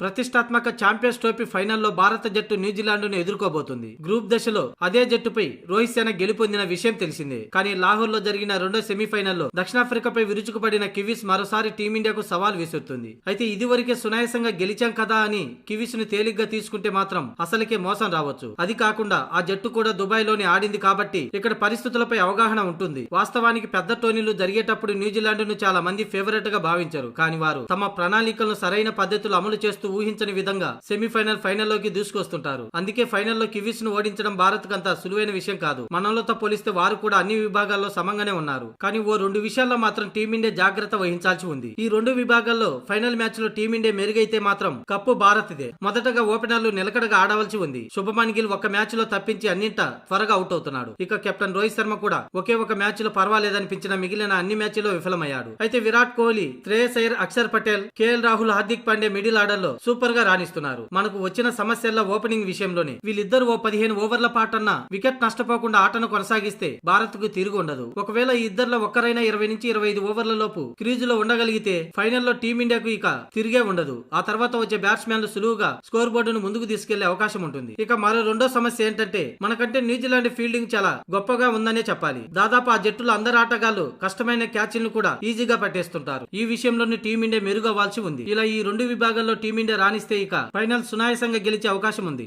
ప్రతిష్టాత్మక champions trophy ఫైనల్లో భారత జట్టు న్యూజిలాండ్ను ఎదుర్కోబోతుంది. గ్రూప్ దశలో అదే జట్టుపై రోహిత్ శర్మ గెలుపొందిన విషయం తెలిసిందే. కానీ లాహోర్ లో జరిగిన రెండో సెమీఫైనల్లో దక్షిణాఫ్రికాపై విరుచుకుపడిన కివీస్ మరోసారి టీమిండియాకు సవాల్ విసురుతుంది. అయితే ఇదివరకే సునాయాసంగా గెలిచాం కదా అని కివీస్ ను తేలిగ్గా తీసుకుంటే మాత్రం అసలుకే మోసం రావచ్చు. అది కాకుండా ఆ జట్టు కూడా దుబాయ్ లోని ఆడింది కాబట్టి ఇక్కడ పరిస్థితులపై అవగాహన ఉంటుంది. వాస్తవానికి పెద్ద టోర్నీలు జరిగేటప్పుడు న్యూజిలాండ్ ను చాలా మంది ఫేవరెట్ గా భావించారు. కానీ వారు తమ ప్రణాళికలను సరైన పద్ధతులు అమలు చేస్తూ ఊహించని విధంగా సెమీఫైనల్ ఫైనల్లోకి దూసుకొస్తుంటారు. అందుకే ఫైనల్లో కివీస్ ను ఓడించడం భారత్ కంత సులువైన విషయం కాదు. మనలతో పోలిస్తే వారు కూడా అన్ని విభాగాల్లో సమంగానే ఉన్నారు. కానీ ఓ రెండు విషయాల్లో మాత్రం టీమిండియా జాగ్రత్త వహించాల్సి ఉంది. ఈ రెండు విభాగాల్లో ఫైనల్ మ్యాచ్ లో టీమిండియా మెరుగైతే మాత్రం కప్పు భారత్దే. మొదటగా ఓపెనర్లు నిలకడగా ఆడవలసి ఉంది. శుభమన్ గిల్ ఒక మ్యాచ్ లో తప్పించి అన్నింట త్వరగా అవుట్ అవుతున్నాడు. ఇక కెప్టెన్ రోహిత్ శర్మ కూడా ఒకే ఒక మ్యాచ్ లో పర్వాలేదనిపించిన మిగిలిన అన్ని మ్యాచ్లో విఫలమయ్యాడు. అయితే Virat Kohli, Shreyas Iyer, Axar Patel, KL Rahul, Hardik Pandya middle order లో సూపర్ గా రాణిస్తున్నారు. మనకు వచ్చిన సమస్యల ఓపెనింగ్ విషయంలోనే వీళ్ళిద్దరు ఓ 15 ఓవర్ల పాటన్న వికెట్ నష్టపోకుండా ఆటను కొనసాగిస్తే భారత్ కు తిరిగి ఉండదు. ఒకవేళ ఈ ఇద్దరులో ఒక్కరైనా 20 నుంచి 25 ఓవర్ల లోపు క్రీజులో ఉండగలిగితే ఫైనల్లో టీమిండియాకు ఇక తిరిగే ఉండదు. ఆ తర్వాత వచ్చే బ్యాట్స్మెన్లు సులువుగా స్కోర్ బోర్డును ముందుకు తీసుకెళ్లే అవకాశం ఉంటుంది. ఇక మరో రెండో సమస్య ఏంటంటే మనకంటే న్యూజిలాండ్ ఫీల్డింగ్ చాలా గొప్పగా ఉందనే చెప్పాలి. దాదాపు ఆ జట్టులో అందరు ఆటగాళ్లు కష్టమైన క్యాచ్లను కూడా ఈజీగా పట్టేస్తుంటారు. ఈ విషయంలోనే టీమిండియా మెరుగవ్వాల్సి ఉంది. ఇలా ఈ రెండు విభాగాల్లో టీమిండియా రాణిస్తే ఇక ఫైనల్ సునాయాసంగా గెలిచే అవకాశం ఉంది.